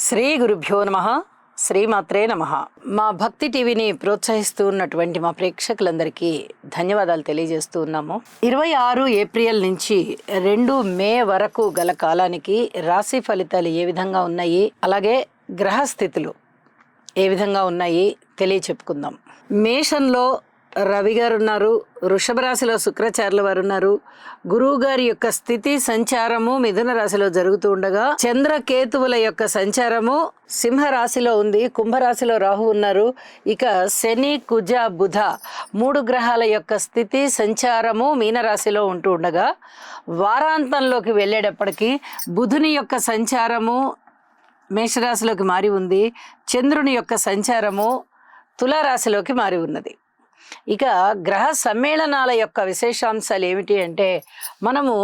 శ్రీ గురుభ్యో నమః. శ్రీమాత్రే నమః. మా భక్తి టీవీని ప్రోత్సహిస్తూ ఉన్నటువంటి మా ప్రేక్షకులందరికీ ధన్యవాదాలు తెలియజేస్తూ ఉన్నాము. 26 ఏప్రిల్ నుంచి 2 మే వరకు గల కాలానికి రాశి ఫలితాలు ఏ విధంగా ఉన్నాయి, అలాగే గ్రహస్థితులు ఏ విధంగా ఉన్నాయి తెలియచెప్పుకుందాం. మేషంలో రవి గారు ఉన్నారు, వృషభ రాశిలో శుక్రాచార్యుల వారు ఉన్నారు. గురువు గారి యొక్క స్థితి సంచారము మిథున రాశిలో జరుగుతూ ఉండగా చంద్రకేతువుల యొక్క సంచారము సింహ రాశిలో ఉంది, కుంభరాశిలో రాహు ఉన్నారు. ఇక శని కుజ బుధ 3 గ్రహాల యొక్క స్థితి సంచారము మీనరాశిలో ఉంటూ ఉండగా వారాంతంలోకి వెళ్ళేటప్పటికీ బుధుని యొక్క సంచారము మేషరాశిలోకి మారి ఉంది, చంద్రుని యొక్క సంచారము తులారాశిలోకి మారి ఉన్నది. ఇక గ్రహ సమ్మేళనాల యొక్క విశేషాంశాలు ఏమిటి అంటే, మనము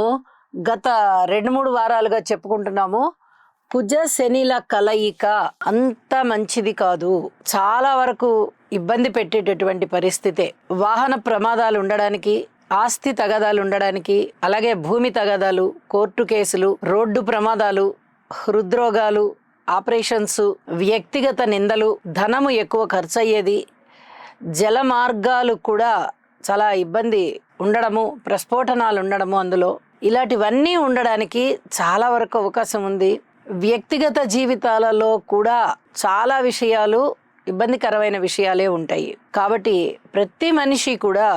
గత 2-3 వారాలుగా చెప్పుకుంటున్నాము, కుజ శనిల కలయిక అంత మంచిది కాదు, చాలా వరకు ఇబ్బంది పెట్టేటటువంటి పరిస్థితే. వాహన ప్రమాదాలు ఉండడానికి, ఆస్తి తగాదాలు ఉండడానికి, అలాగే భూమి తగాదాలు, కోర్టు కేసులు, రోడ్డు ప్రమాదాలు, హృద్రోగాలు, ఆపరేషన్స్, వ్యక్తిగత నిందలు, ధనము ఎక్కువ ఖర్చు అయ్యేది, జల మార్గాలు కూడా చాలా ఇబ్బంది ఉండడము, ప్రస్ఫోటనాలు ఉండడము, అందులో ఇలాంటివన్నీ ఉండడానికి చాలా వరకు అవకాశం ఉంది. వ్యక్తిగత జీవితాలలో కూడా చాలా విషయాలు ఇబ్బందికరమైన విషయాలే ఉంటాయి. కాబట్టి ప్రతి మనిషి కూడా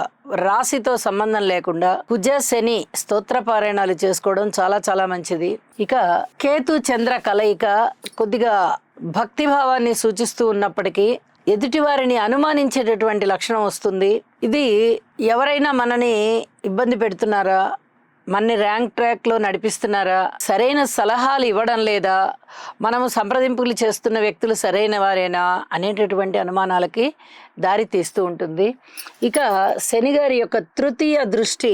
రాశితో సంబంధం లేకుండా కుజ శని స్తోత్రపారాయణాలు చేసుకోవడం చాలా చాలా మంచిది. ఇక కేతు చంద్ర కలయిక కొద్దిగా భక్తిభావాన్ని సూచిస్తూ ఉన్నప్పటికీ ఎదుటి వారిని అనుమానించేటటువంటి లక్షణం వస్తుంది. ఇది ఎవరైనా మనని ఇబ్బంది పెడుతున్నారా, మనని ర్యాంక్ ట్రాక్లో నడిపిస్తున్నారా, సరైన సలహాలు ఇవ్వడం లేదా, మనము సంప్రదింపులు చేస్తున్న వ్యక్తులు సరైన వారేనా అనేటటువంటి అనుమానాలకి దారి తీస్తూ ఉంటుంది. ఇక శని గారి యొక్క తృతీయ దృష్టి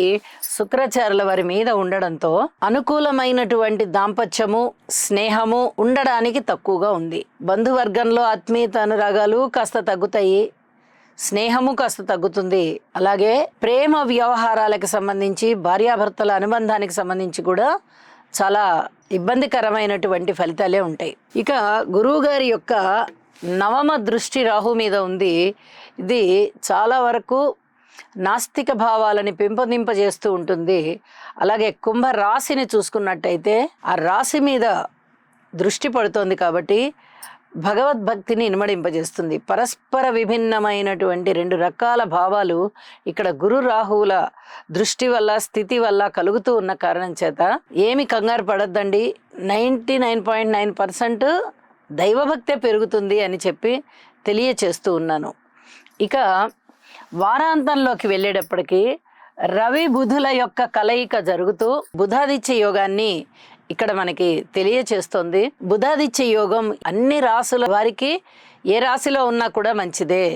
శుక్రాచార్యుల వారి మీద ఉండడంతో అనుకూలమైనటువంటి దాంపత్యము, స్నేహము ఉండడానికి తక్కువగా ఉంది. బంధువర్గంలో ఆత్మీయత అనురాగాలు కాస్త తగ్గుతాయి, స్నేహము కాస్త తగ్గుతుంది. అలాగే ప్రేమ వ్యవహారాలకు సంబంధించి, భార్యాభర్తల అనుబంధానికి సంబంధించి కూడా చాలా ఇబ్బందికరమైనటువంటి ఫలితాలే ఉంటాయి. ఇక గురువు గారి యొక్క 9వ దృష్టి రాహు మీద ఉంది. ఇది చాలా వరకు నాస్తిక భావాలని పెంపొందింపజేస్తూ ఉంటుంది. అలాగే కుంభ రాశిని చూసుకున్నట్టయితే ఆ రాశి మీద దృష్టి పడుతోంది కాబట్టి భగవద్భక్తిని ఇనుమడింపజేస్తుంది. పరస్పర విభిన్నమైనటువంటి 2 రకాల భావాలు ఇక్కడ గురు రాహువుల దృష్టి వల్ల, స్థితి వల్ల కలుగుతూ ఉన్న కారణం చేత ఏమి కంగారు పడద్దండి, 99.9% దైవభక్తే పెరుగుతుంది అని చెప్పి తెలియచేస్తూ ఉన్నాను. ఇక వారాంతంలోకి వెళ్ళేటప్పటికీ రవి బుధుల యొక్క కలయిక జరుగుతూ బుధాదిత్య యోగాన్ని ఇక్కడ మనకి తెలియచేస్తుంది. బుధాదిత్య యోగం అన్ని రాసుల వారికి ఏ రాశిలో ఉన్నా కూడా మంచిదే.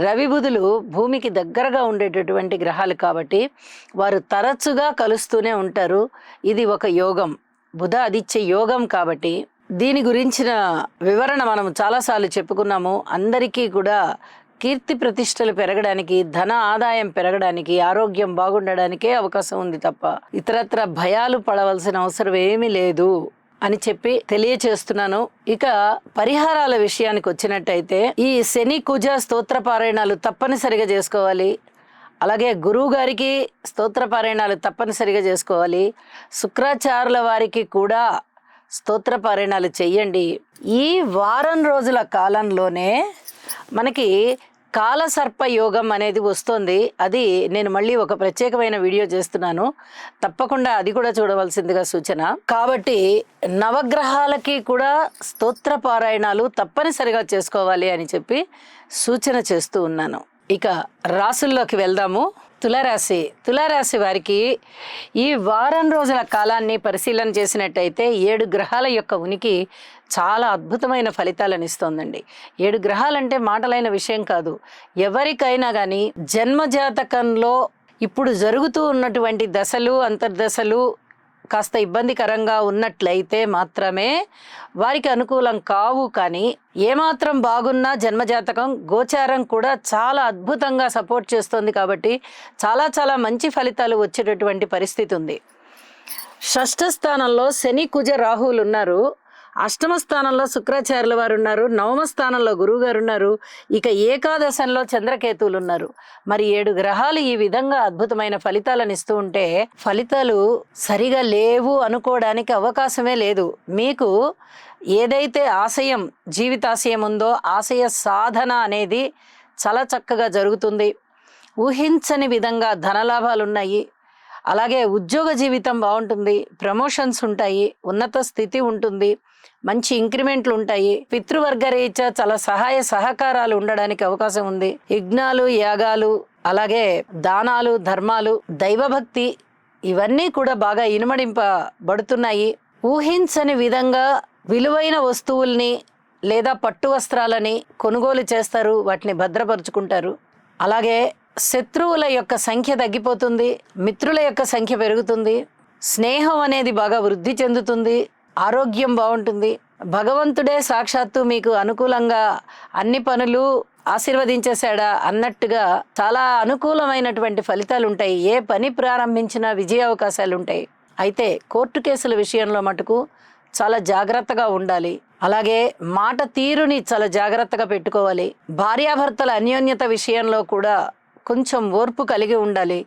రవి బుధులు భూమికి దగ్గరగా ఉండేటటువంటి గ్రహాలు కాబట్టి వారు తరచుగా కలుస్తూనే ఉంటారు. ఇది ఒక యోగం, బుధ ఆదిత్య యోగం. కాబట్టి దీని గురించిన వివరణ మనం చాలాసార్లు చెప్పుకున్నాము. అందరికీ కూడా కీర్తి ప్రతిష్టలు పెరగడానికి, ధన ఆదాయం పెరగడానికి, ఆరోగ్యం బాగుండడానికే అవకాశం ఉంది తప్ప ఇతరత్ర భయాలు పడవలసిన అవసరం ఏమీ లేదు అని చెప్పి తెలియచేస్తున్నాను. ఇక పరిహారాల విషయానికి వచ్చినట్టయితే ఈ శని కుజ స్తోత్ర పారాయణాలు తప్పనిసరిగా చేసుకోవాలి. అలాగే గురువు గారికి స్తోత్ర పారాయణాలు తప్పనిసరిగా చేసుకోవాలి. శుక్రాచార్యుల వారికి కూడా స్తోత్ర పారాయణాలు చెయ్యండి. ఈ వారం రోజుల కాలంలోనే మనకి కాలసర్ప యోగం అనేది వస్తుంది. అది నేను మళ్ళీ ఒక ప్రత్యేకమైన వీడియో చేస్తున్నాను, తప్పకుండా అది కూడా చూడవలసిందిగా సూచన. కాబట్టి నవగ్రహాలకి కూడా స్తోత్ర పారాయణాలు తప్పనిసరిగా చేసుకోవాలి అని చెప్పి సూచన చేస్తూ ఉన్నాను. ఇక రాసుల్లోకి వెళ్దాము. తులారాశి వారికి ఈ వారం రోజుల కాలాన్ని పరిశీలన చేసినట్టయితే 7 గ్రహాల యొక్క ఉనికి చాలా అద్భుతమైన ఫలితాలను ఇస్తోందండి. 7 గ్రహాలంటే మాటలైన విషయం కాదు. ఎవరికైనా కానీ జన్మజాతకంలో ఇప్పుడు జరుగుతూ ఉన్నటువంటి దశలు, అంతర్దశలు కాస్త ఇబ్బందికరంగా ఉన్నట్లయితే మాత్రమే వారికి అనుకూలం కావు. కానీ ఏమాత్రం బాగున్నా జన్మజాతకం, గోచారం కూడా చాలా అద్భుతంగా సపోర్ట్ చేస్తుంది. కాబట్టి చాలా చాలా మంచి ఫలితాలు వచ్చేటటువంటి పరిస్థితి ఉంది. షష్ఠ స్థానంలో శని కుజ రాహువులు ఉన్నారు. అష్టమ స్థానంలో శుక్రాచార్యుల వారు ఉన్నారు, నవమ స్థానంలో గురువు గారు ఉన్నారు, ఇక ఏకాదశంలో చంద్రకేతువులు ఉన్నారు. మరి 7 గ్రహాలు ఈ విధంగా అద్భుతమైన ఫలితాలను ఇస్తూ ఉంటే ఫలితాలు సరిగా లేవు అనుకోవడానికి అవకాశమే లేదు. మీకు ఏదైతే ఆశయం, జీవితాశయం ఉందో ఆశయ సాధన అనేది చాలా చక్కగా జరుగుతుంది. ఊహించని విధంగా ధనలాభాలు ఉన్నాయి. అలాగే ఉద్యోగ జీవితం బాగుంటుంది, ప్రమోషన్స్ ఉంటాయి, ఉన్నత స్థితి ఉంటుంది, మంచి ఇంక్రిమెంట్లు ఉంటాయి. పితృవర్గ రీత్యా చాలా సహాయ సహకారాలు ఉండడానికి అవకాశం ఉంది. యజ్ఞాలు, యాగాలు, అలాగే దానాలు, ధర్మాలు, దైవభక్తి ఇవన్నీ కూడా బాగా ఇనుమడింపబడుతున్నాయి. ఊహించని విధంగా విలువైన వస్తువుల్ని లేదా పట్టు వస్త్రాలని కొనుగోలు చేస్తారు, వాటిని భద్రపరుచుకుంటారు. అలాగే శత్రువుల యొక్క సంఖ్య తగ్గిపోతుంది, మిత్రుల యొక్క సంఖ్య పెరుగుతుంది, స్నేహం అనేది బాగా వృద్ధి చెందుతుంది, ఆరోగ్యం బాగుంటుంది. భగవంతుడే సాక్షాత్తు మీకు అనుకూలంగా అన్ని పనులు ఆశీర్వదించేశాడా అన్నట్టుగా చాలా అనుకూలమైనటువంటి ఫలితాలు ఉంటాయి. ఏ పని ప్రారంభించినా విజయ అవకాశాలు ఉంటాయి. అయితే కోర్టు కేసుల విషయంలో మటుకు చాలా జాగ్రత్తగా ఉండాలి. అలాగే మాట తీరుని చాలా జాగ్రత్తగా పెట్టుకోవాలి. భార్యాభర్తల అన్యోన్యత విషయంలో కూడా కొంచెం ఓర్పు కలిగి ఉండాలి.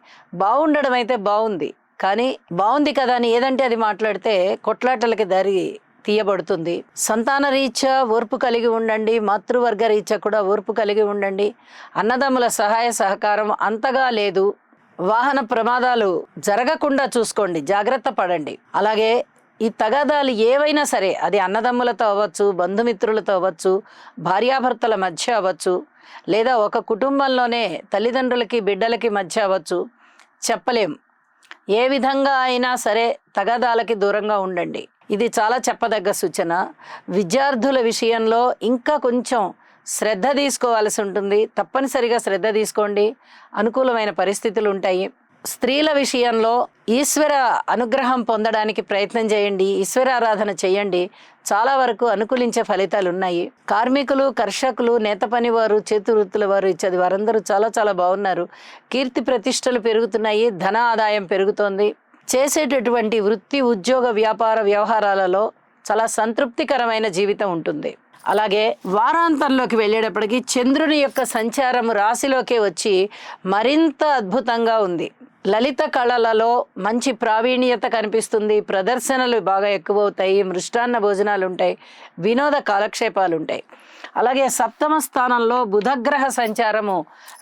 బాగుండడం అయితే బాగుంది, కానీ బాగుంది కదా అని ఏదంటే అది మాట్లాడితే కొట్లాటలకి దారి తీయబడుతుంది. సంతాన రీత్యా ఓర్పు కలిగి ఉండండి, మాతృవర్గ రీత్యా కూడా ఓర్పు కలిగి ఉండండి. అన్నదమ్ముల సహాయ సహకారం అంతగా లేదు. వాహన ప్రమాదాలు జరగకుండా చూసుకోండి, జాగ్రత్త పడండి. అలాగే ఈ తగాదాలు ఏవైనా సరే, అది అన్నదమ్ములతో అవ్వచ్చు, బంధుమిత్రులతో అవ్వచ్చు, భార్యాభర్తల మధ్య అవ్వచ్చు, లేదా ఒక కుటుంబంలోనే తల్లిదండ్రులకి బిడ్డలకి మధ్య అవ్వచ్చు, చెప్పలేం. ఏ విధంగా అయినా సరే తగాదాలకి దూరంగా ఉండండి. ఇది చాలా చెప్పదగ్గ సూచన. విద్యార్థుల విషయంలో ఇంకా కొంచెం శ్రద్ధ తీసుకోవాల్సి ఉంటుంది. తప్పనిసరిగా శ్రద్ధ తీసుకోండి, అనుకూలమైన పరిస్థితులు ఉంటాయి. స్త్రీల విషయంలో ఈశ్వర అనుగ్రహం పొందడానికి ప్రయత్నం చేయండి, ఈశ్వరారాధన చేయండి, చాలా వరకు అనుకూలించే ఫలితాలు ఉన్నాయి. కార్మికులు, కర్షకులు, నేత పని వారు, చేతి వృత్తుల వారు ఇచ్చేది వారందరూ చాలా చాలా బాగున్నారు. కీర్తి ప్రతిష్టలు పెరుగుతున్నాయి, ధన ఆదాయం పెరుగుతోంది. చేసేటటువంటి వృత్తి, ఉద్యోగ, వ్యాపార వ్యవహారాలలో చాలా సంతృప్తికరమైన జీవితం ఉంటుంది. అలాగే వారాంతంలోకి వెళ్ళేటప్పటికి చంద్రుని యొక్క సంచారం రాశిలోకి వచ్చి మరింత అద్భుతంగా ఉంది. లలిత కళలలో మంచి ప్రావీణ్యత కనిపిస్తుంది. ప్రదర్శనలు బాగా ఎక్కువ అవుతాయి, మృష్టాన్న భోజనాలు ఉంటాయి, వినోద కాలక్షేపాలు ఉంటాయి. అలాగే సప్తమ స్థానంలో బుధగ్రహ సంచారము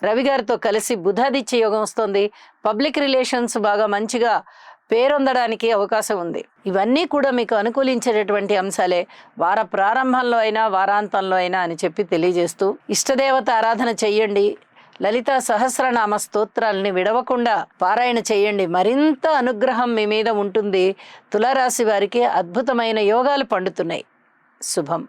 రవిగారితో కలిసి బుధాదిత్య యోగం వస్తుంది. పబ్లిక్ రిలేషన్స్ బాగా మంచిగా పేరొందడానికి అవకాశం ఉంది. ఇవన్నీ కూడా మీకు అనుకూలించేటటువంటి అంశాలే. వార ప్రారంభంలో అయినా వారాంతంలో అయినా అని చెప్పి తెలియజేస్తూ ఇష్టదేవత ఆరాధన చెయ్యండి. లలిత సహస్రనామ స్తోత్రాలని విడవకుండా పారాయణ చేయండి. మరింత అనుగ్రహం మీ మీద ఉంటుంది. తులారాశి వారికి అద్భుతమైన యోగాలు పండుతున్నాయి. శుభం.